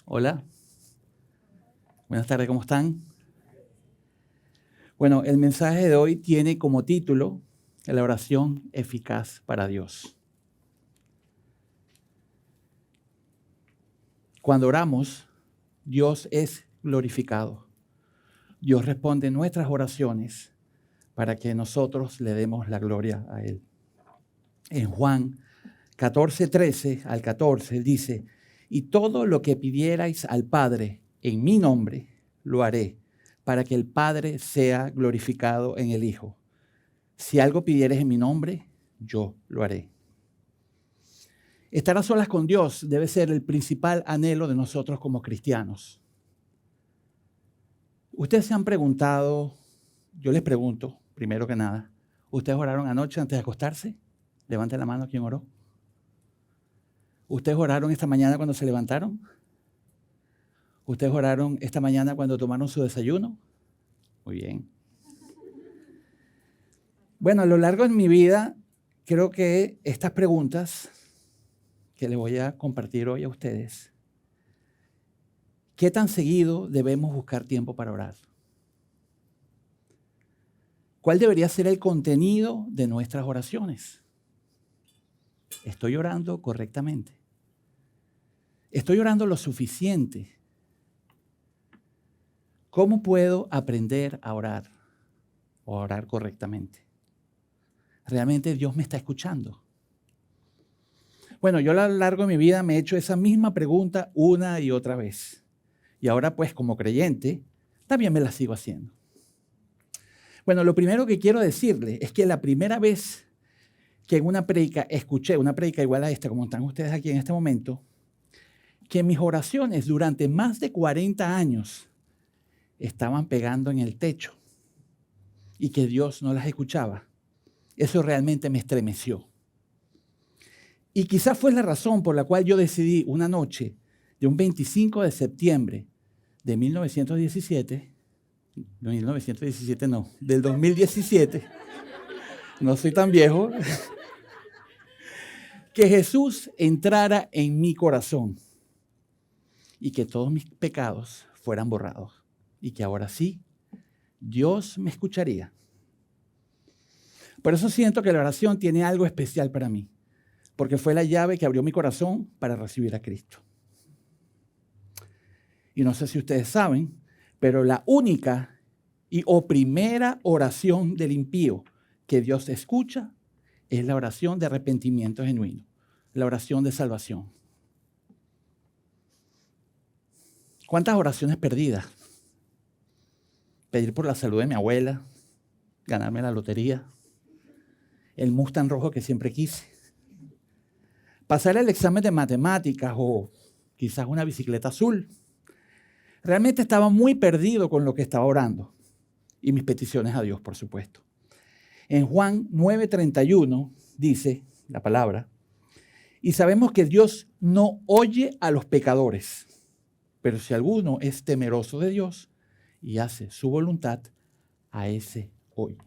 Hola, buenas tardes, ¿cómo están? Bueno, el mensaje de hoy tiene como título la oración eficaz para Dios. Cuando oramos, Dios es glorificado. Dios responde nuestras oraciones para que nosotros le demos la gloria a Él. En Juan 14, 13 al 14, Él dice, y todo lo que pidierais al Padre en mi nombre, lo haré, para que el Padre sea glorificado en el Hijo. Si algo pidieres en mi nombre, yo lo haré. Estar a solas con Dios debe ser el principal anhelo de nosotros como cristianos. Ustedes se han preguntado, yo les pregunto, primero que nada, ¿ustedes oraron anoche antes de acostarse? Levanten la mano, ¿quién oró? ¿Ustedes oraron esta mañana cuando se levantaron? ¿Ustedes oraron esta mañana cuando tomaron su desayuno? Muy bien. Bueno, a lo largo de mi vida, creo que estas preguntas que les voy a compartir hoy a ustedes, ¿qué tan seguido debemos buscar tiempo para orar? ¿Cuál debería ser el contenido de nuestras oraciones? ¿Estoy orando correctamente? ¿Estoy orando lo suficiente? ¿Cómo puedo aprender a orar o a orar correctamente? ¿Realmente Dios me está escuchando? Bueno, yo a lo largo de mi vida me he hecho esa misma pregunta una y otra vez. Y ahora pues como creyente, también me la sigo haciendo. Bueno, lo primero que quiero decirle es que la primera vez que en una predica escuché, una predica igual a esta, como están ustedes aquí en este momento, que mis oraciones durante más de 40 años estaban pegando en el techo y que Dios no las escuchaba. Eso realmente me estremeció. Y quizás fue la razón por la cual yo decidí una noche de un 25 de septiembre de 1917, del 2017, no soy tan viejo, que Jesús entrara en mi corazón y que todos mis pecados fueran borrados y que ahora sí, Dios me escucharía. Por eso siento que la oración tiene algo especial para mí, porque fue la llave que abrió mi corazón para recibir a Cristo. Y no sé si ustedes saben, pero la única o primera oración del impío que Dios escucha es la oración de arrepentimiento genuino, la oración de salvación. ¿Cuántas oraciones perdidas? Pedir por la salud de mi abuela, ganarme la lotería, el Mustang rojo que siempre quise, pasar el examen de matemáticas o quizás una bicicleta azul. Realmente estaba muy perdido con lo que estaba orando y mis peticiones a Dios, por supuesto. En Juan 9:31 dice la palabra, y sabemos que Dios no oye a los pecadores, pero si alguno es temeroso de Dios y hace su voluntad, a ese oye.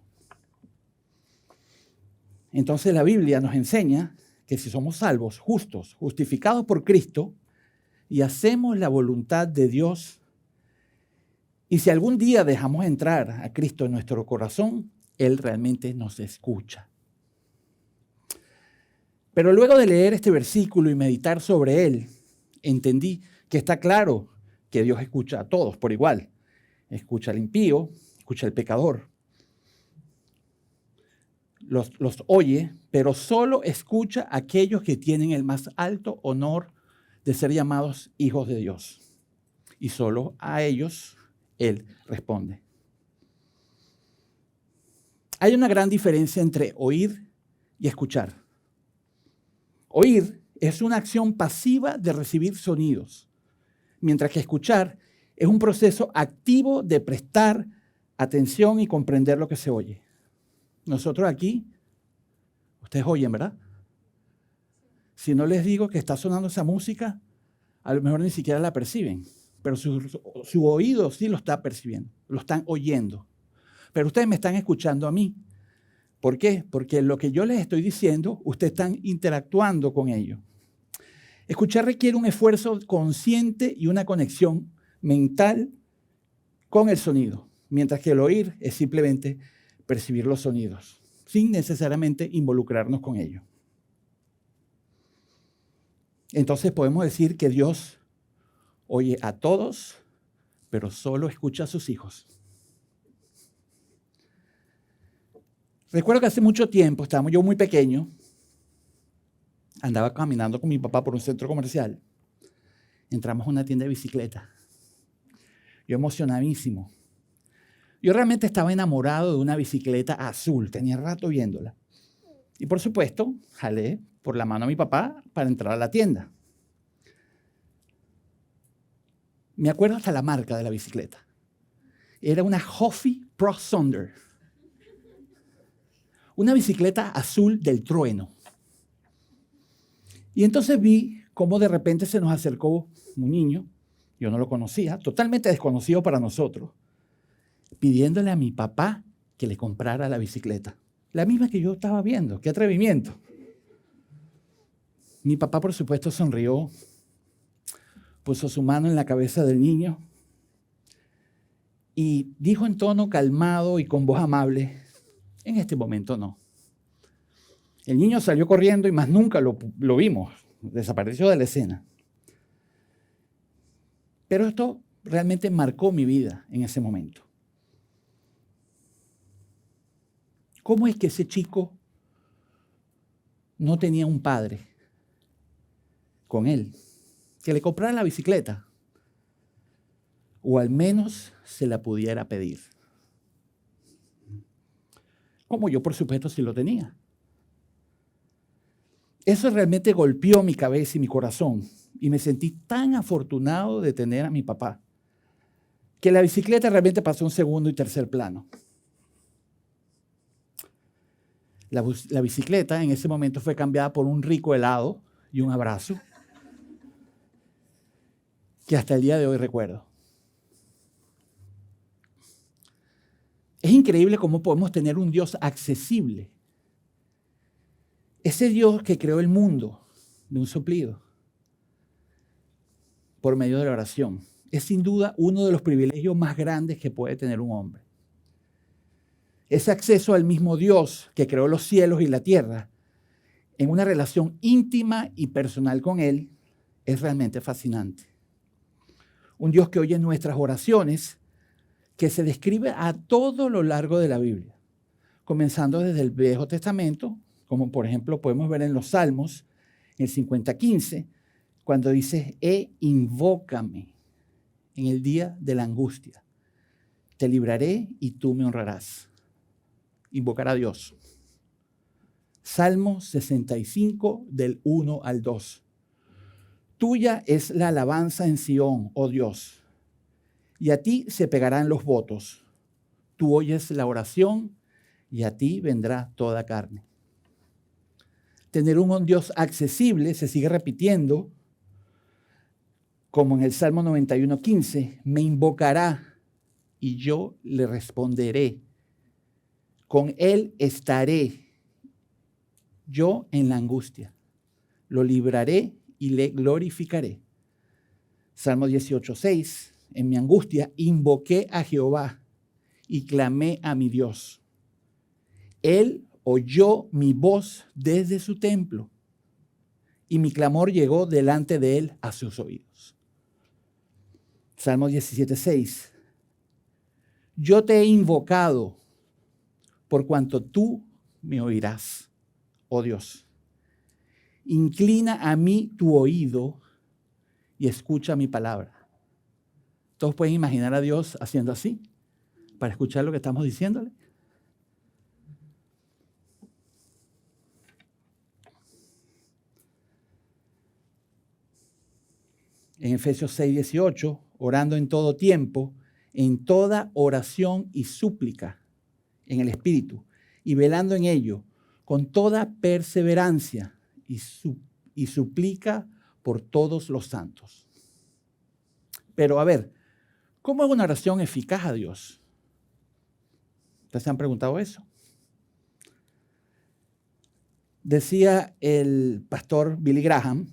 Entonces la Biblia nos enseña que si somos salvos, justos, justificados por Cristo y hacemos la voluntad de Dios, y si algún día dejamos entrar a Cristo en nuestro corazón, Él realmente nos escucha. Pero luego de leer este versículo y meditar sobre él, entendí que está claro que Dios escucha a todos por igual. Escucha al impío, escucha al pecador. Los oye, pero solo escucha a aquellos que tienen el más alto honor de ser llamados hijos de Dios. Y solo a ellos Él responde. Hay una gran diferencia entre oír y escuchar. Oír es una acción pasiva de recibir sonidos, mientras que escuchar es un proceso activo de prestar atención y comprender lo que se oye. Nosotros aquí, ustedes oyen, ¿verdad? Si no les digo que está sonando esa música, a lo mejor ni siquiera la perciben, pero su oído sí lo está percibiendo, lo están oyendo. Pero ustedes me están escuchando a mí. ¿Por qué? Porque lo que yo les estoy diciendo, ustedes están interactuando con ello. Escuchar requiere un esfuerzo consciente y una conexión mental con el sonido, mientras que el oír es simplemente percibir los sonidos, sin necesariamente involucrarnos con ellos. Entonces podemos decir que Dios oye a todos, pero solo escucha a sus hijos. Recuerdo que hace mucho tiempo, estábamos yo muy pequeño, andaba caminando con mi papá por un centro comercial. Entramos a una tienda de bicicleta. Yo emocionadísimo. Yo realmente estaba enamorado de una bicicleta azul, tenía rato viéndola. Y por supuesto, jalé por la mano a mi papá para entrar a la tienda. Me acuerdo hasta la marca de la bicicleta. Era una Huffy Pro Thunder. Una bicicleta azul del trueno. Y entonces vi cómo de repente se nos acercó un niño, yo no lo conocía, totalmente desconocido para nosotros, pidiéndole a mi papá que le comprara la bicicleta. La misma que yo estaba viendo. ¡Qué atrevimiento! Mi papá, por supuesto, sonrió, puso su mano en la cabeza del niño y dijo en tono calmado y con voz amable, en este momento no. El niño salió corriendo y más nunca lo vimos, desapareció de la escena. Pero esto realmente marcó mi vida en ese momento. ¿Cómo es que ese chico no tenía un padre con él que le comprara la bicicleta? O al menos se la pudiera pedir. Como yo, por supuesto, sí lo tenía. Eso realmente golpeó mi cabeza y mi corazón. Y me sentí tan afortunado de tener a mi papá, que la bicicleta realmente pasó a un segundo y tercer plano. La bicicleta en ese momento fue cambiada por un rico helado y un abrazo, que hasta el día de hoy recuerdo. Es increíble cómo podemos tener un Dios accesible. Ese Dios que creó el mundo de un soplido por medio de la oración. Es sin duda uno de los privilegios más grandes que puede tener un hombre. Ese acceso al mismo Dios que creó los cielos y la tierra en una relación íntima y personal con Él es realmente fascinante. Un Dios que oye nuestras oraciones, que se describe a todo lo largo de la Biblia, comenzando desde el Viejo Testamento, como por ejemplo podemos ver en los Salmos, en el 50:15, cuando dice, invócame en el día de la angustia, te libraré y tú me honrarás. Invocar a Dios. Salmo 65 del 1 al 2. Tuya es la alabanza en Sión, oh Dios, y a ti se pegarán los votos. Tú oyes la oración y a ti vendrá toda carne. Tener un Dios accesible se sigue repitiendo, como en el Salmo 91:15, me invocará y yo le responderé. Con él estaré yo en la angustia. Lo libraré y le glorificaré. Salmo 18:6, en mi angustia invoqué a Jehová y clamé a mi Dios. Él oyó mi voz desde su templo y mi clamor llegó delante de él a sus oídos. Salmo 17:6, yo te he invocado por cuanto tú me oirás, oh Dios. Inclina a mí tu oído y escucha mi palabra. ¿Todos pueden imaginar a Dios haciendo así para escuchar lo que estamos diciéndole? En Efesios 6:18, orando en todo tiempo, en toda oración y súplica en el Espíritu, y velando en ello, con toda perseverancia y suplica por todos los santos. Pero a ver, ¿cómo es una oración eficaz a Dios? ¿Ustedes se han preguntado eso? Decía el pastor Billy Graham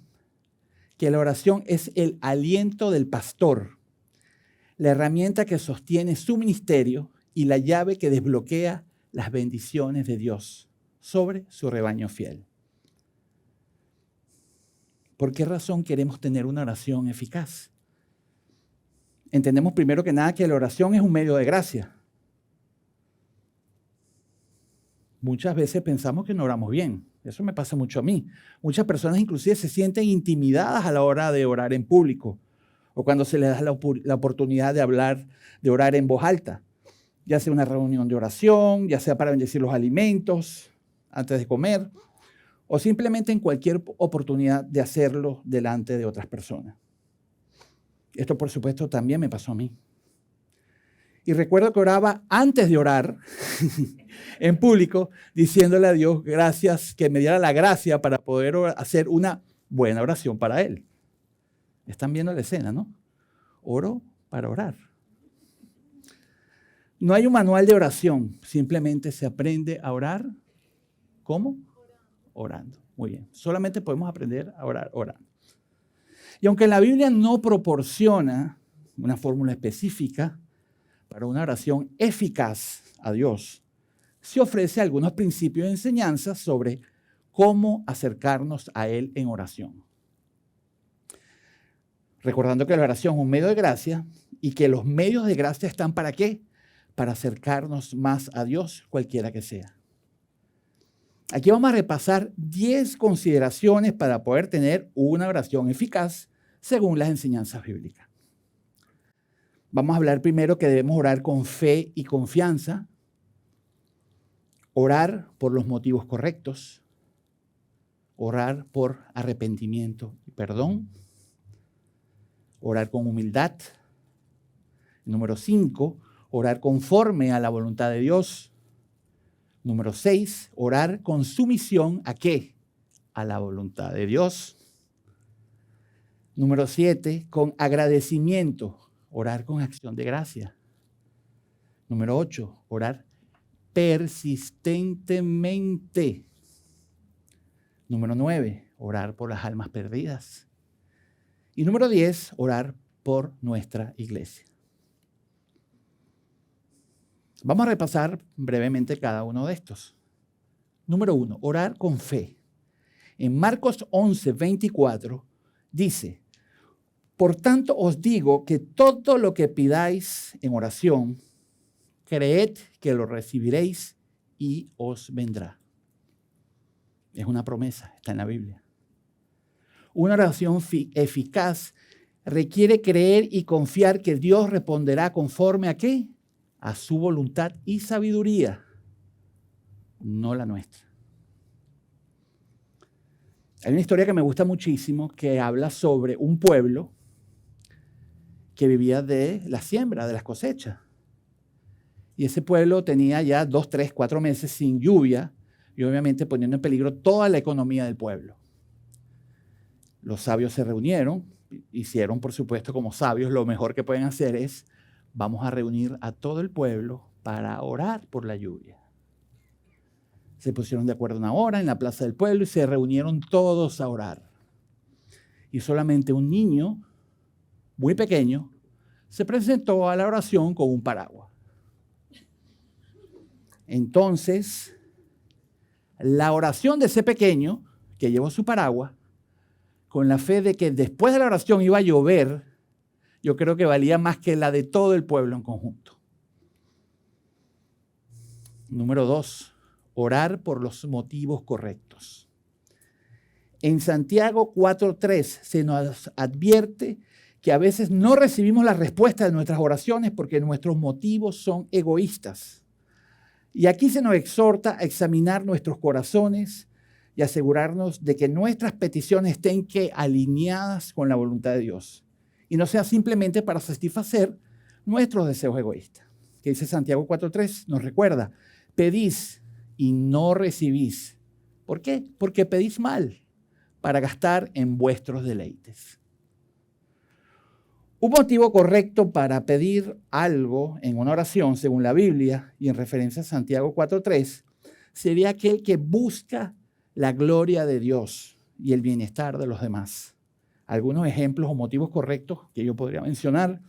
que la oración es el aliento del pastor, la herramienta que sostiene su ministerio y la llave que desbloquea las bendiciones de Dios sobre su rebaño fiel. ¿Por qué razón queremos tener una oración eficaz? Entendemos primero que nada que la oración es un medio de gracia. Muchas veces pensamos que no oramos bien. Eso me pasa mucho a mí. Muchas personas inclusive se sienten intimidadas a la hora de orar en público o cuando se les da la oportunidad de hablar, de orar en voz alta, ya sea una reunión de oración, ya sea para bendecir los alimentos antes de comer o simplemente en cualquier oportunidad de hacerlo delante de otras personas. Esto, por supuesto, también me pasó a mí. Y recuerdo que oraba antes de orar en público, diciéndole a Dios gracias, que me diera la gracia para poder hacer una buena oración para Él. Están viendo la escena, ¿no? Oro para orar. No hay un manual de oración, simplemente se aprende a orar. ¿Cómo? Orando. Muy bien. Solamente podemos aprender a orar orando. Y aunque la Biblia no proporciona una fórmula específica para una oración eficaz a Dios, se ofrece algunos principios de enseñanza sobre cómo acercarnos a Él en oración. Recordando que la oración es un medio de gracia y que los medios de gracia están ¿para qué? Para acercarnos más a Dios, cualquiera que sea. Aquí vamos a repasar 10 consideraciones para poder tener una oración eficaz según las enseñanzas bíblicas. Vamos a hablar primero que debemos orar con fe y confianza, orar por los motivos correctos, orar por arrepentimiento y perdón, orar con humildad. Número 5, orar conforme a la voluntad de Dios. Número 6, orar con sumisión ¿a qué? A la voluntad de Dios. Número 7, con agradecimiento, orar con acción de gracia. Número 8, orar persistentemente. Número 9, orar por las almas perdidas. Y número 10, orar por nuestra iglesia. Vamos a repasar brevemente cada uno de estos. Número 1, orar con fe. En Marcos 11, 24 dice: por tanto os digo que todo lo que pidáis en oración, creed que lo recibiréis y os vendrá. Es una promesa, está en la Biblia. Una oración eficaz requiere creer y confiar que Dios responderá conforme ¿a qué? A su voluntad y sabiduría, no la nuestra. Hay una historia que me gusta muchísimo que habla sobre un pueblo que vivía de la siembra, de las cosechas. Y ese pueblo tenía ya 2, 3, 4 meses sin lluvia y obviamente poniendo en peligro toda la economía del pueblo. Los sabios se reunieron, hicieron por supuesto como sabios, lo mejor que pueden hacer es vamos a reunir a todo el pueblo para orar por la lluvia. Se pusieron de acuerdo una hora en la plaza del pueblo y se reunieron todos a orar. Y solamente un niño muy pequeño se presentó a la oración con un paraguas. Entonces, la oración de ese pequeño que llevó su paraguas, con la fe de que después de la oración iba a llover, yo creo que valía más que la de todo el pueblo en conjunto. Número 2, orar por los motivos correctos. En Santiago 4:3 se nos advierte que a veces no recibimos la respuesta de nuestras oraciones porque nuestros motivos son egoístas. Y aquí se nos exhorta a examinar nuestros corazones y asegurarnos de que nuestras peticiones estén alineadas con la voluntad de Dios y no sea simplemente para satisfacer nuestros deseos egoístas. Que dice Santiago 4:3, nos recuerda, pedís y no recibís. ¿Por qué? Porque pedís mal para gastar en vuestros deleites. Un motivo correcto para pedir algo en una oración, según la Biblia y en referencia a Santiago 4:3, sería aquel que busca la gloria de Dios y el bienestar de los demás, Algunos ejemplos o motivos correctos que yo podría mencionar: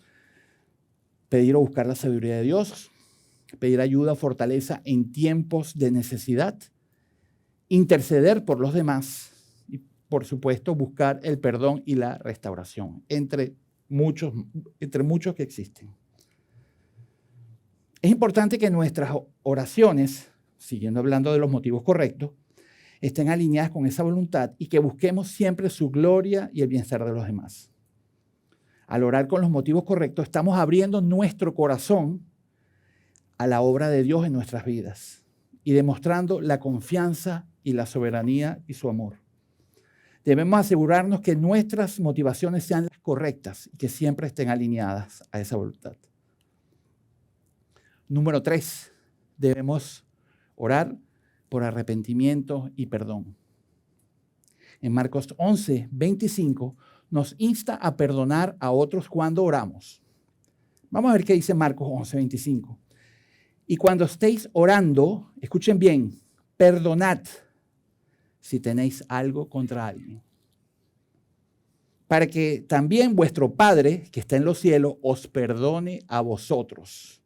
pedir o buscar la sabiduría de Dios, pedir ayuda o fortaleza en tiempos de necesidad, interceder por los demás y, por supuesto, buscar el perdón y la restauración, entre muchos que existen. Es importante que nuestras oraciones, siguiendo hablando de los motivos correctos, estén alineadas con esa voluntad y que busquemos siempre su gloria y el bienestar de los demás. Al orar con los motivos correctos, estamos abriendo nuestro corazón a la obra de Dios en nuestras vidas y demostrando la confianza y la soberanía y su amor. Debemos asegurarnos que nuestras motivaciones sean las correctas y que siempre estén alineadas a esa voluntad. Número 3, debemos orar por arrepentimiento y perdón. En Marcos 11, 25, nos insta a perdonar a otros cuando oramos. Vamos a ver qué dice Marcos 11, 25. Y cuando estéis orando, escuchen bien, perdonad si tenéis algo contra alguien, para que también vuestro Padre, que está en los cielos, os perdone a vosotros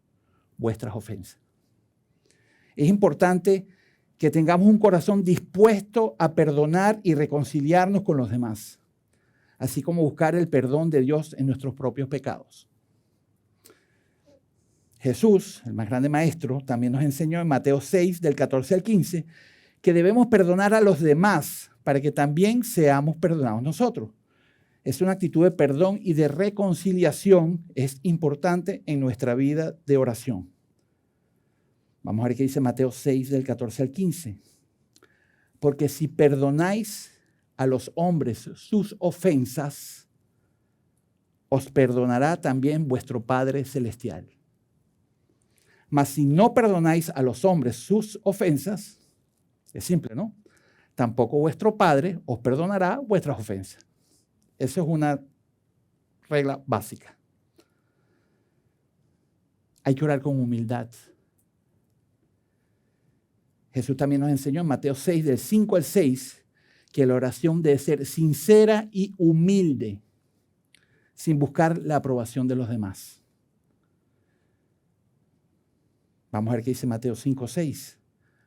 vuestras ofensas. Es importante que tengamos un corazón dispuesto a perdonar y reconciliarnos con los demás, así como buscar el perdón de Dios en nuestros propios pecados. Jesús, el más grande maestro, también nos enseñó en Mateo 6, del 14 al 15, que debemos perdonar a los demás para que también seamos perdonados nosotros. Es una actitud de perdón y de reconciliación, es importante en nuestra vida de oración. Vamos a ver qué dice Mateo 6, del 14 al 15. Porque si perdonáis a los hombres sus ofensas, os perdonará también vuestro Padre Celestial. Mas si no perdonáis a los hombres sus ofensas, es simple, ¿no? Tampoco vuestro Padre os perdonará vuestras ofensas. Esa es una regla básica. Hay que orar con humildad. Jesús también nos enseñó en Mateo 6, del 5 al 6, que la oración debe ser sincera y humilde, sin buscar la aprobación de los demás. Vamos a ver qué dice Mateo 5, 6.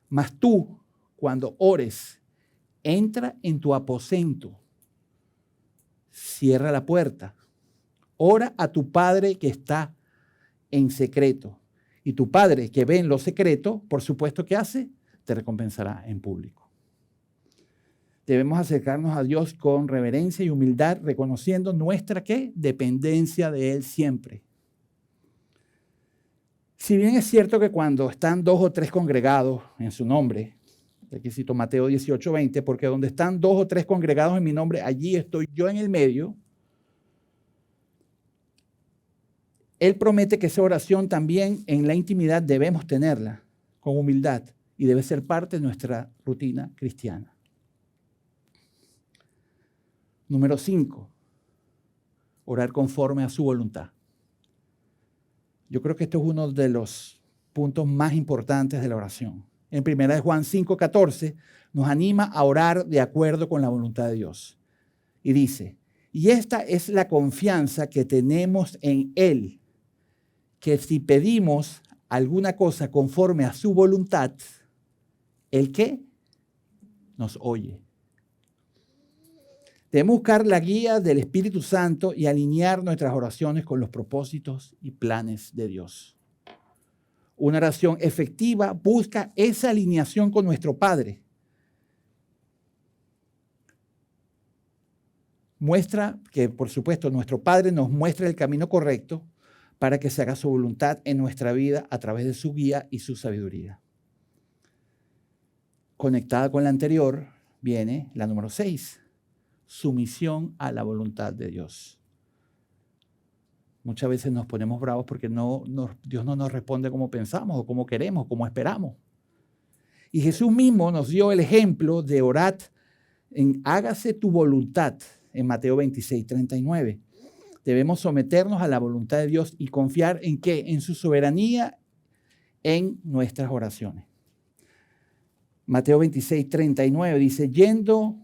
Mas tú, cuando ores, entra en tu aposento, cierra la puerta, ora a tu Padre que está en secreto. Y tu Padre que ve en lo secreto, por supuesto, ¿qué hace? Te recompensará en público. Debemos acercarnos a Dios con reverencia y humildad, reconociendo nuestra ¿qué? Dependencia de Él siempre. Si bien es cierto que cuando están 2 o 3 congregados en su nombre, aquí cito Mateo 18, 20, porque donde están 2 o 3 congregados en mi nombre, allí estoy yo en el medio. Él promete que esa oración también en la intimidad debemos tenerla con humildad y debe ser parte de nuestra rutina cristiana. Número 5, orar conforme a su voluntad. Yo creo que esto es uno de los puntos más importantes de la oración. En 1 Juan 5, 14 nos anima a orar de acuerdo con la voluntad de Dios. Y dice, y esta es la confianza que tenemos en Él, que si pedimos alguna cosa conforme a su voluntad, ¿el qué? Nos oye. Debemos buscar la guía del Espíritu Santo y alinear nuestras oraciones con los propósitos y planes de Dios. Una oración efectiva busca esa alineación con nuestro Padre. Muestra que, por supuesto, nuestro Padre nos muestra el camino correcto para que se haga su voluntad en nuestra vida a través de su guía y su sabiduría. Conectada con la anterior viene la número 6, sumisión a la voluntad de Dios. Muchas veces nos ponemos bravos porque Dios no nos responde como pensamos o como queremos, como esperamos. Y Jesús mismo nos dio el ejemplo de orar en hágase tu voluntad en Mateo 26, 39. Debemos someternos a la voluntad de Dios y confiar en ¿qué? En su soberanía en nuestras oraciones. Mateo 26, 39 dice, yendo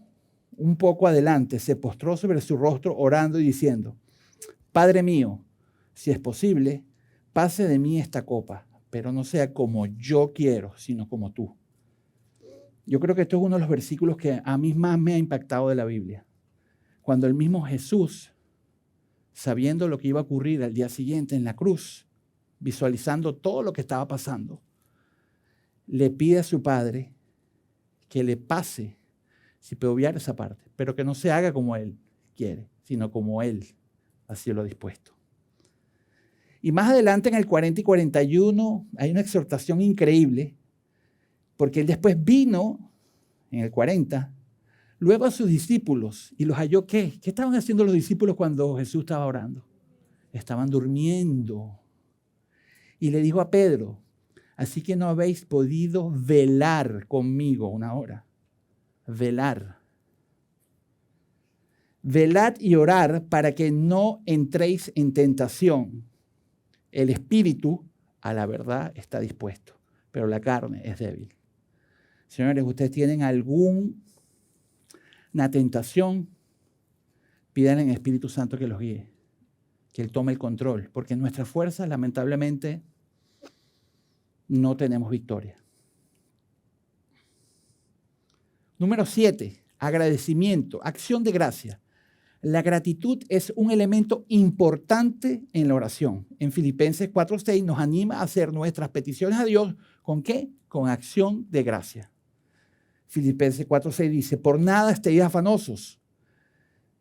un poco adelante, se postró sobre su rostro orando y diciendo: Padre mío, si es posible, pase de mí esta copa, pero no sea como yo quiero, sino como tú. Yo creo que esto es uno de los versículos que a mí más me ha impactado de la Biblia. Cuando el mismo Jesús, sabiendo lo que iba a ocurrir al día siguiente en la cruz, visualizando todo lo que estaba pasando, le pide a su Padre que le pase, si puede obviar esa parte, pero que no se haga como Él quiere, sino como Él así lo ha dispuesto. Y más adelante en el 40 y 41 hay una exhortación increíble, porque Él después vino en el 40, luego a sus discípulos y los halló. ¿Qué estaban haciendo los discípulos cuando Jesús estaba orando? Estaban durmiendo. Y le dijo a Pedro: así que no habéis podido velar conmigo una hora. Velar. Velad y orad para que no entréis en tentación. El espíritu, a la verdad, está dispuesto, pero la carne es débil. Señores, ustedes tienen alguna tentación, pidan al Espíritu Santo que los guíe, que Él tome el control, porque en nuestras fuerzas, lamentablemente, no tenemos victoria. Número 7, agradecimiento, acción de gracia. La gratitud es un elemento importante en la oración. En Filipenses 4:6 nos anima a hacer nuestras peticiones a Dios, ¿con qué? Con acción de gracia. Filipenses 4:6 dice: por nada estéis afanosos,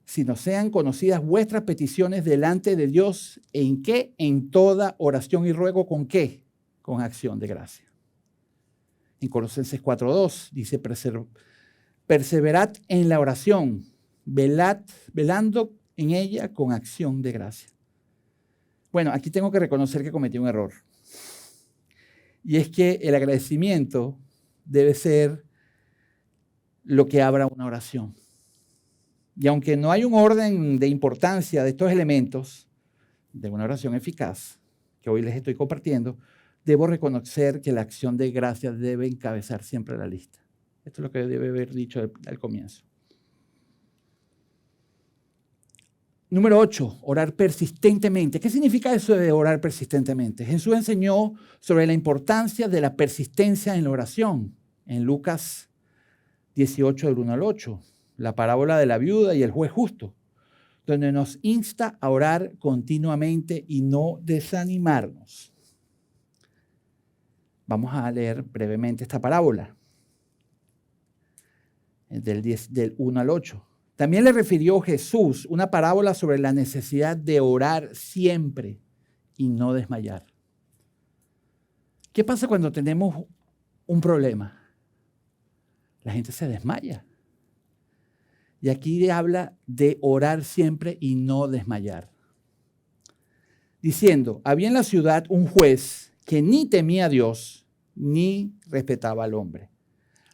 sino sean conocidas vuestras peticiones delante de Dios. ¿En qué? En toda oración y ruego, ¿con qué? Con acción de gracia. En Colosenses 4:2 dice: perseverad en la oración, velando en ella con acción de gracia. Bueno, aquí tengo que reconocer que cometí un error. Y es que el agradecimiento debe ser lo que abra una oración. Y aunque no hay un orden de importancia de estos elementos de una oración eficaz, que hoy les estoy compartiendo, debo reconocer que la acción de gracias debe encabezar siempre la lista. Esto es lo que debe haber dicho al comienzo. Número 8, orar persistentemente. ¿Qué significa eso de orar persistentemente? Jesús enseñó sobre la importancia de la persistencia en la oración en Lucas 18, del 1 al 8, la parábola de la viuda y el juez justo, donde nos insta a orar continuamente y no desanimarnos. Vamos a leer brevemente esta parábola, del 1 al 8. También le refirió Jesús una parábola sobre la necesidad de orar siempre y no desmayar. ¿Qué pasa cuando tenemos un problema? La gente se desmaya. Y aquí habla de orar siempre y no desmayar. Diciendo: había en la ciudad un juez que ni temía a Dios ni respetaba al hombre.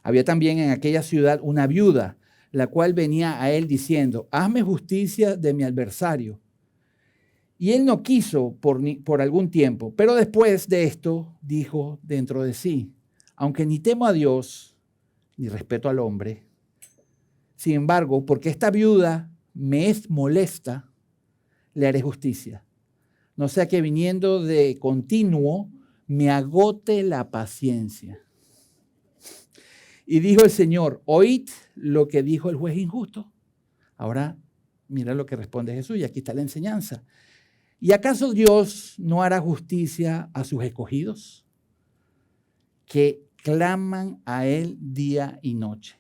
Había también en aquella ciudad una viuda, la cual venía a él diciendo: hazme justicia de mi adversario. Y él no quiso por algún tiempo, pero después de esto dijo dentro de sí: aunque ni temo a Dios ni respeto al hombre, sin embargo, porque esta viuda me es molesta, le haré justicia. No sea que viniendo de continuo me agote la paciencia. Y dijo el Señor: oíd lo que dijo el juez injusto. Ahora mira lo que responde Jesús, y aquí está la enseñanza. ¿Y acaso Dios no hará justicia a sus escogidos, que claman a Él día y noche?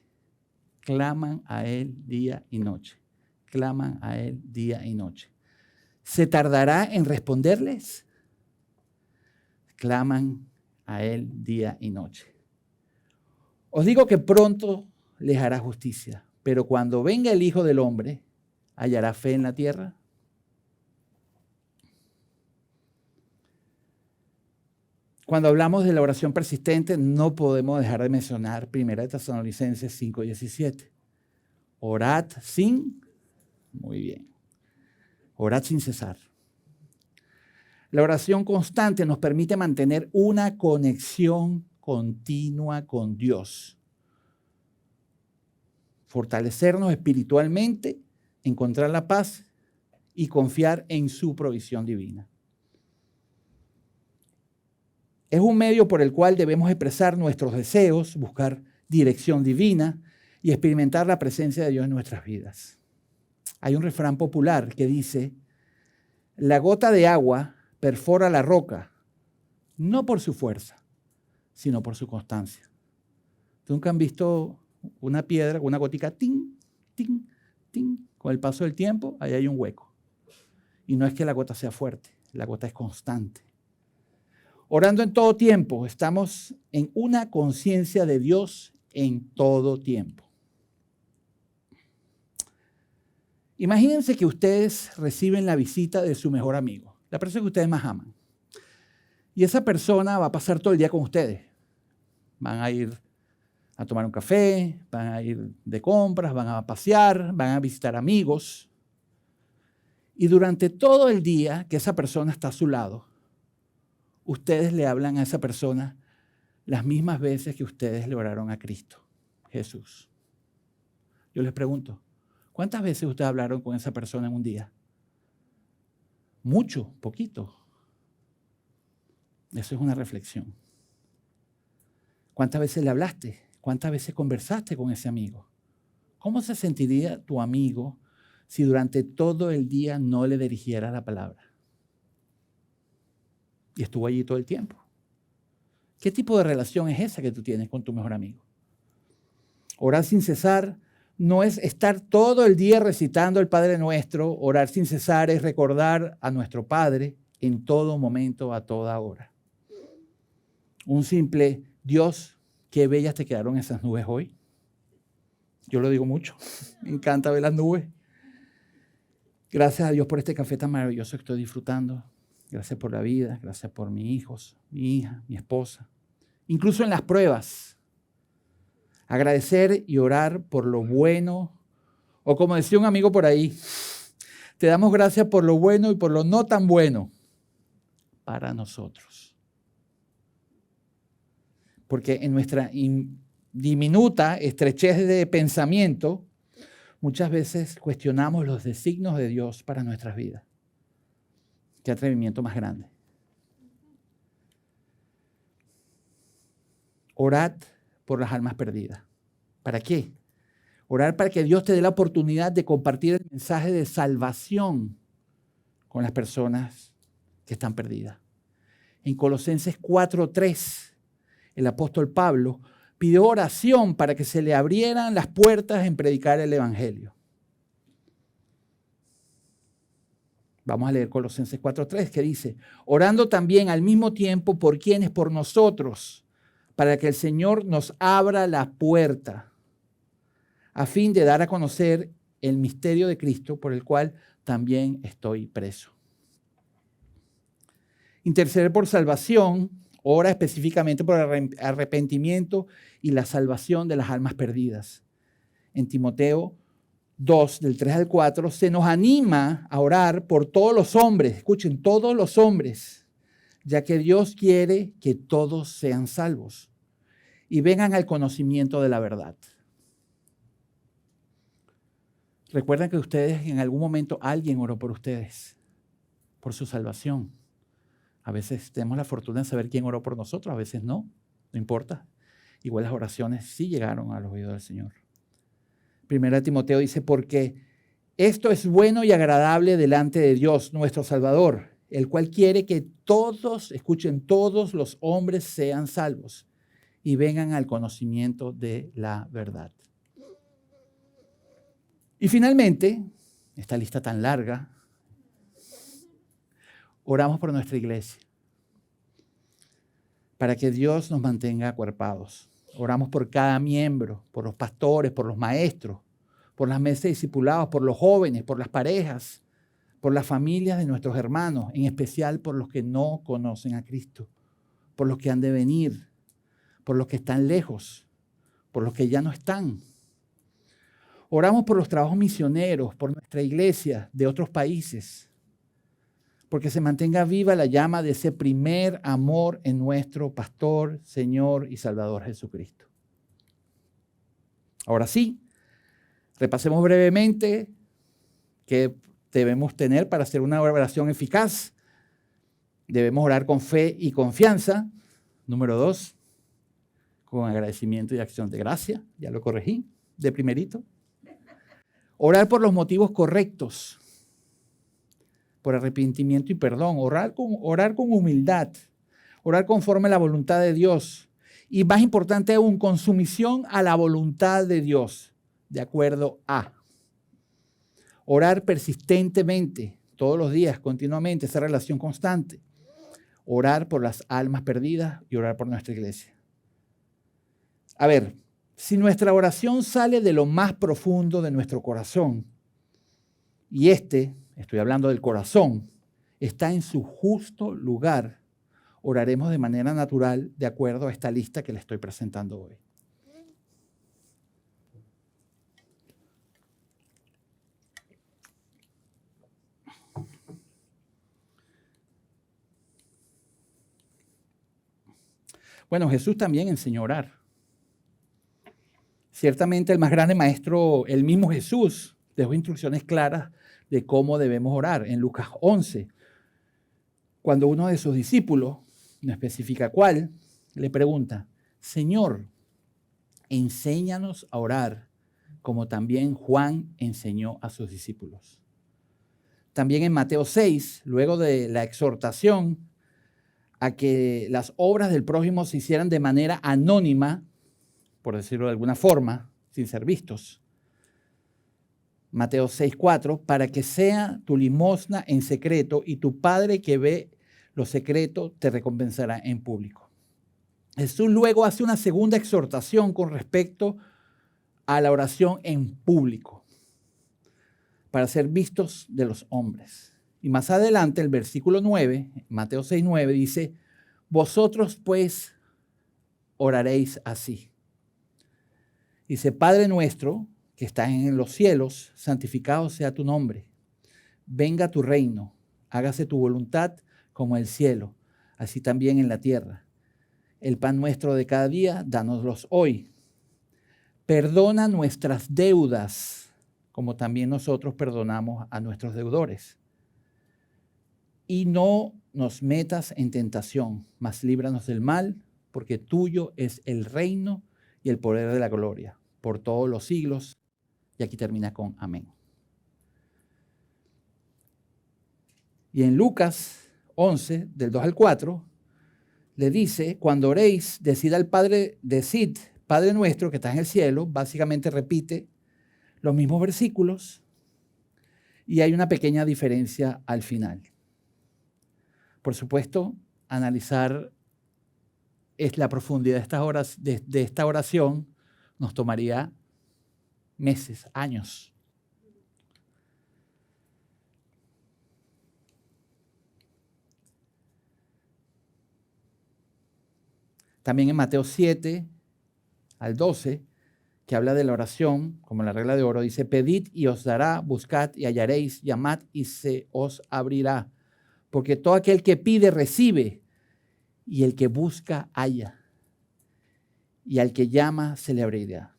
Claman a Él día y noche. Claman a Él día y noche. ¿Se tardará en responderles? Claman a Él día y noche. Os digo que pronto les hará justicia, pero cuando venga el Hijo del Hombre, ¿hallará fe en la tierra? Cuando hablamos de la oración persistente, no podemos dejar de mencionar 1 Tesalonicenses 5:17. Orad sin, muy bien, orad sin cesar. La oración constante nos permite mantener una conexión continua con Dios. fortalecernos espiritualmente, encontrar la paz y confiar en su provisión divina. Es un medio por el cual debemos expresar nuestros deseos, buscar dirección divina y experimentar la presencia de Dios en nuestras vidas. Hay un refrán popular que dice: la gota de agua perfora la roca, no por su fuerza, sino por su constancia. ¿Nunca han visto una piedra con una gotica, tin, tin, tin? Con el paso del tiempo, ahí hay un hueco. Y no es que la gota sea fuerte, la gota es constante. Orando en todo tiempo, estamos en una conciencia de Dios en todo tiempo. Imagínense que ustedes reciben la visita de su mejor amigo, la persona que ustedes más aman. Y esa persona va a pasar todo el día con ustedes. Van a ir a tomar un café, van a ir de compras, van a pasear, van a visitar amigos. Y durante todo el día que esa persona está a su lado, ustedes le hablan a esa persona las mismas veces que ustedes le oraron a Cristo, Jesús. Yo les pregunto, ¿cuántas veces ustedes hablaron con esa persona en un día? Mucho, poquito. Eso es una reflexión. ¿Cuántas veces le hablaste? ¿Cuántas veces conversaste con ese amigo? ¿Cómo se sentiría tu amigo si durante todo el día no le dirigiera la palabra? Y estuvo allí todo el tiempo. ¿Qué tipo de relación es esa que tú tienes con tu mejor amigo? Orar sin cesar no es estar todo el día recitando el Padre Nuestro. Orar sin cesar es recordar a nuestro Padre en todo momento, a toda hora. Un simple: Dios, qué bellas te quedaron esas nubes hoy. Yo lo digo mucho. Me encanta ver las nubes. Gracias a Dios por este café tan maravilloso que estoy disfrutando. Gracias por la vida, gracias por mis hijos, mi hija, mi esposa. Incluso en las pruebas. Agradecer y orar por lo bueno. O como decía un amigo por ahí, te damos gracias por lo bueno y por lo no tan bueno para nosotros. Porque en nuestra diminuta estrechez de pensamiento, muchas veces cuestionamos los designios de Dios para nuestras vidas. Qué atrevimiento más grande. Orad por las almas perdidas. ¿Para qué? Orar para que Dios te dé la oportunidad de compartir el mensaje de salvación con las personas que están perdidas. En Colosenses 4:3, el apóstol Pablo pidió oración para que se le abrieran las puertas en predicar el evangelio. Vamos a leer Colosenses 4:3, que dice: orando también al mismo tiempo por quienes, por nosotros, para que el Señor nos abra la puerta, a fin de dar a conocer el misterio de Cristo, por el cual también estoy preso. Interceder por salvación, ora específicamente por arrepentimiento y la salvación de las almas perdidas. En Timoteo 2, del 3 al 4, se nos anima a orar por todos los hombres, escuchen, todos los hombres, ya que Dios quiere que todos sean salvos y vengan al conocimiento de la verdad. Recuerden que ustedes, en algún momento, alguien oró por ustedes, por su salvación. A veces tenemos la fortuna de saber quién oró por nosotros, a veces no importa. Igual las oraciones sí llegaron a los oídos del Señor. Primera Timoteo dice: porque esto es bueno y agradable delante de Dios, nuestro Salvador, el cual quiere que todos, escuchen, todos los hombres sean salvos y vengan al conocimiento de la verdad. Y finalmente, esta lista tan larga, oramos por nuestra iglesia, para que Dios nos mantenga acuerpados. Oramos por cada miembro, por los pastores, por los maestros, por las mesas de discipulados, por los jóvenes, por las parejas, por las familias de nuestros hermanos, en especial por los que no conocen a Cristo, por los que han de venir, por los que están lejos, por los que ya no están. Oramos por los trabajos misioneros, por nuestra iglesia de otros países, porque se mantenga viva la llama de ese primer amor en nuestro Pastor, Señor y Salvador Jesucristo. Ahora sí, Repasemos brevemente qué debemos tener para hacer una oración eficaz. Debemos orar con fe y confianza. Número 2, con agradecimiento y acción de gracia. Ya lo corregí de primerito. Orar por los motivos correctos, por arrepentimiento y perdón. Orar con humildad. Orar conforme a la voluntad de Dios. Y más importante aún, con sumisión a la voluntad de Dios, de acuerdo a. Orar persistentemente, todos los días, continuamente, esa relación constante. Orar por las almas perdidas y orar por nuestra iglesia. A ver, si nuestra oración sale de lo más profundo de nuestro corazón, y estoy hablando del corazón, está en su justo lugar, oraremos de manera natural de acuerdo a esta lista que le estoy presentando hoy. Bueno, Jesús también enseñó a orar. Ciertamente el más grande maestro, el mismo Jesús, dejó instrucciones claras de cómo debemos orar. En Lucas 11, cuando uno de sus discípulos, no especifica cuál, le pregunta, Señor, enséñanos a orar, como también Juan enseñó a sus discípulos. También en Mateo 6, luego de la exhortación a que las obras del prójimo se hicieran de manera anónima, por decirlo de alguna forma, sin ser vistos. Mateo 6:4, para que sea tu limosna en secreto y tu Padre que ve lo secreto te recompensará en público. Jesús luego hace una segunda exhortación con respecto a la oración en público, para ser vistos de los hombres. Y más adelante, el versículo 9, Mateo 6:9, dice, vosotros pues oraréis así. Dice, Padre nuestro, que estás en los cielos, santificado sea tu nombre. Venga tu reino, hágase tu voluntad como en el cielo, así también en la tierra. El pan nuestro de cada día, dánoslos hoy. Perdona nuestras deudas, como también nosotros perdonamos a nuestros deudores. Y no nos metas en tentación, mas líbranos del mal, porque tuyo es el reino y el poder de la gloria, por todos los siglos. Y aquí termina con amén. Y en Lucas 11, del 2 al 4, le dice, cuando oréis, decid Padre nuestro que estás en el cielo, básicamente repite los mismos versículos y hay una pequeña diferencia al final. Por supuesto, analizar la profundidad de esta oración nos tomaría meses, años. También en Mateo 7 al 12, que habla de la oración, como la regla de oro, dice, pedid y os dará, buscad y hallaréis, llamad y se os abrirá. Porque todo aquel que pide, recibe, y el que busca, halla. Y al que llama, se le abrirá.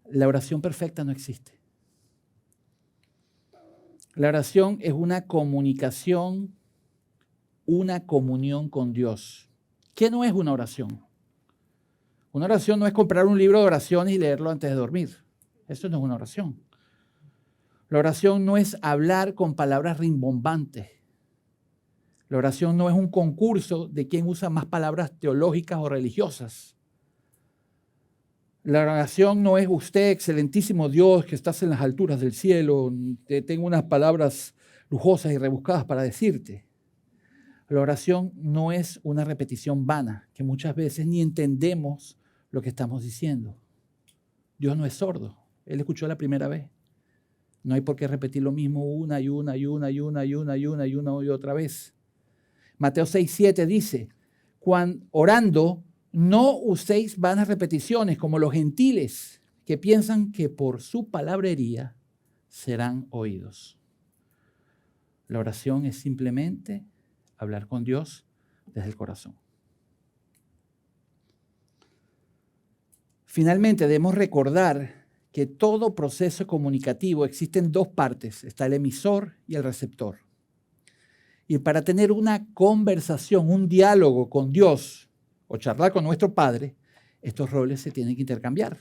La oración perfecta no existe. La oración es una comunicación, una comunión con Dios. ¿Qué no es una oración? Una oración no es comprar un libro de oraciones y leerlo antes de dormir. Eso no es una oración. La oración no es hablar con palabras rimbombantes. La oración no es un concurso de quién usa más palabras teológicas o religiosas. La oración no es usted, excelentísimo Dios, que estás en las alturas del cielo, tengo unas palabras lujosas y rebuscadas para decirte. La oración no es una repetición vana, que muchas veces ni entendemos lo que estamos diciendo. Dios no es sordo, Él escuchó la primera vez. No hay por qué repetir lo mismo una y otra vez. Mateo 6:7 dice, orando, no uséis vanas repeticiones como los gentiles que piensan que por su palabrería serán oídos. La oración es simplemente hablar con Dios desde el corazón. Finalmente, debemos recordar que todo proceso comunicativo existe en dos partes. Está el emisor y el receptor. Y para tener una conversación, un diálogo con Dios o charlar con nuestro Padre, estos roles se tienen que intercambiar.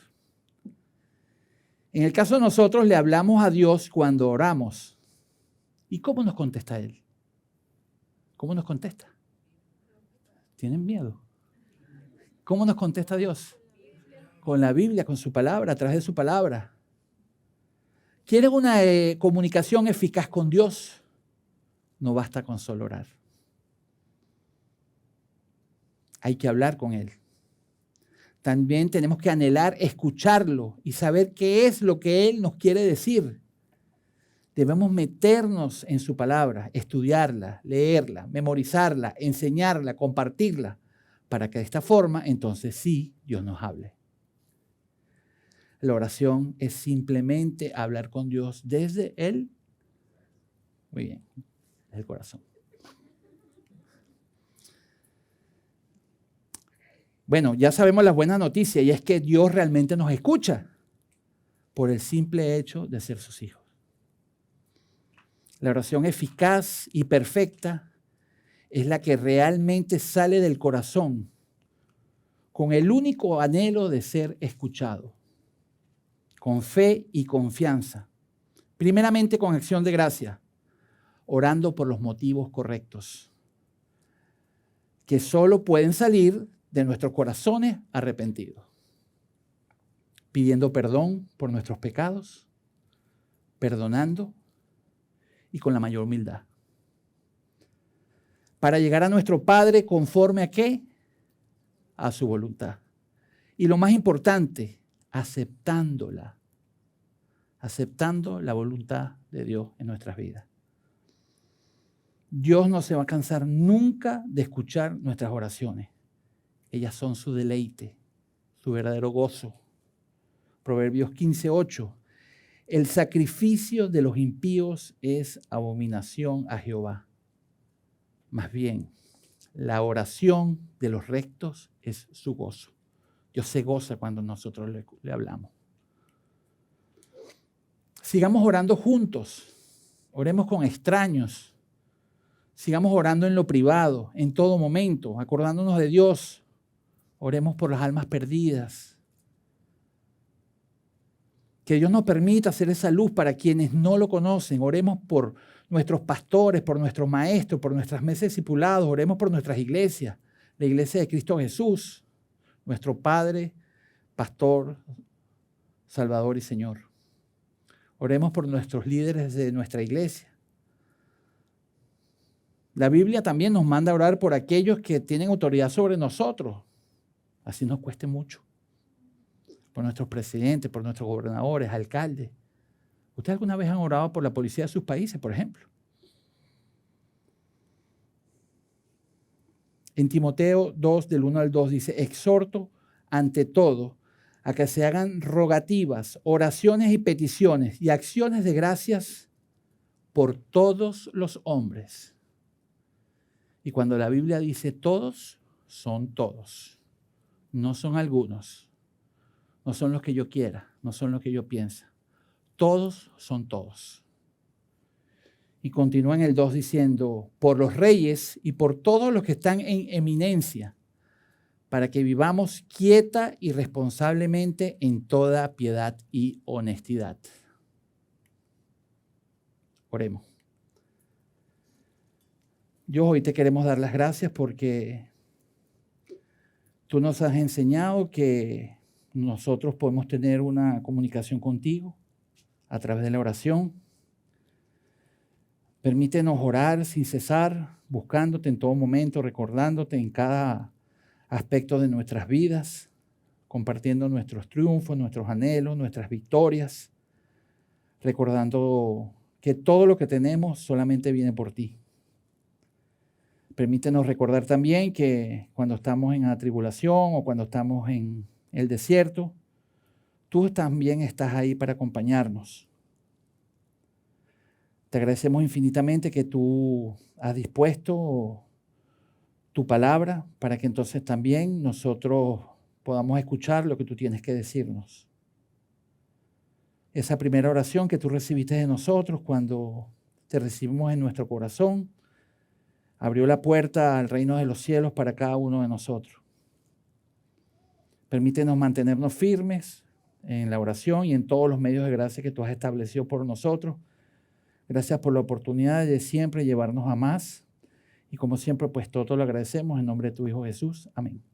En el caso de nosotros, le hablamos a Dios cuando oramos. ¿Y cómo nos contesta Él? ¿Cómo nos contesta? ¿Tienen miedo? ¿Cómo nos contesta Dios? Con la Biblia, con su palabra, a través de su palabra. ¿Quieren una comunicación eficaz con Dios? No basta con solo orar. Hay que hablar con Él. También tenemos que anhelar escucharlo y saber qué es lo que Él nos quiere decir. Debemos meternos en su palabra, estudiarla, leerla, memorizarla, enseñarla, compartirla, para que de esta forma, entonces sí, Dios nos hable. La oración es simplemente hablar con Dios desde el corazón. Bueno, ya sabemos la buena noticia y es que Dios realmente nos escucha por el simple hecho de ser sus hijos. La oración eficaz y perfecta es la que realmente sale del corazón con el único anhelo de ser escuchado, con fe y confianza, primeramente con acción de gracia, orando por los motivos correctos, que solo pueden salir de nuestros corazones arrepentidos, pidiendo perdón por nuestros pecados, perdonando y con la mayor humildad. Para llegar a nuestro Padre conforme a ¿qué? A su voluntad. Y lo más importante, aceptándola, aceptando la voluntad de Dios en nuestras vidas. Dios no se va a cansar nunca de escuchar nuestras oraciones. Ellas son su deleite, su verdadero gozo. Proverbios 15:8. El sacrificio de los impíos es abominación a Jehová. Más bien, la oración de los rectos es su gozo. Dios se goza cuando nosotros le hablamos. Sigamos orando juntos. Oremos con extraños. Sigamos orando en lo privado, en todo momento, acordándonos de Dios. Oremos por las almas perdidas. Que Dios nos permita hacer esa luz para quienes no lo conocen. Oremos por nuestros pastores, por nuestros maestros, por nuestras mesas discipulados. Oremos por nuestras iglesias, la iglesia de Cristo Jesús, nuestro Padre, Pastor, Salvador y Señor. Oremos por nuestros líderes de nuestra iglesia. La Biblia también nos manda a orar por aquellos que tienen autoridad sobre nosotros. Así nos cueste mucho. Por nuestros presidentes, por nuestros gobernadores, alcaldes. ¿Ustedes alguna vez han orado por la policía de sus países, por ejemplo? En Timoteo 2, del 1 al 2, dice, exhorto ante todo a que se hagan rogativas, oraciones y peticiones y acciones de gracias por todos los hombres. Y cuando la Biblia dice todos, son todos. No son algunos. No son los que yo quiera, no son los que yo piense. Todos son todos. Y continúa en el 2 diciendo, por los reyes y por todos los que están en eminencia, para que vivamos quieta y responsablemente en toda piedad y honestidad. Oremos. Dios, hoy te queremos dar las gracias porque tú nos has enseñado que nosotros podemos tener una comunicación contigo a través de la oración. Permítenos orar sin cesar, buscándote en todo momento, recordándote en cada aspecto de nuestras vidas, compartiendo nuestros triunfos, nuestros anhelos, nuestras victorias, recordando que todo lo que tenemos solamente viene por ti. Permítenos recordar también que cuando estamos en la tribulación o cuando estamos en el desierto, tú también estás ahí para acompañarnos. Te agradecemos infinitamente que tú has dispuesto tu palabra para que entonces también nosotros podamos escuchar lo que tú tienes que decirnos. Esa primera oración que tú recibiste de nosotros cuando te recibimos en nuestro corazón, abrió la puerta al reino de los cielos para cada uno de nosotros. Permítenos mantenernos firmes en la oración y en todos los medios de gracia que tú has establecido por nosotros. Gracias por la oportunidad de siempre llevarnos a más. Y como siempre, pues todo lo agradecemos en nombre de tu Hijo Jesús. Amén.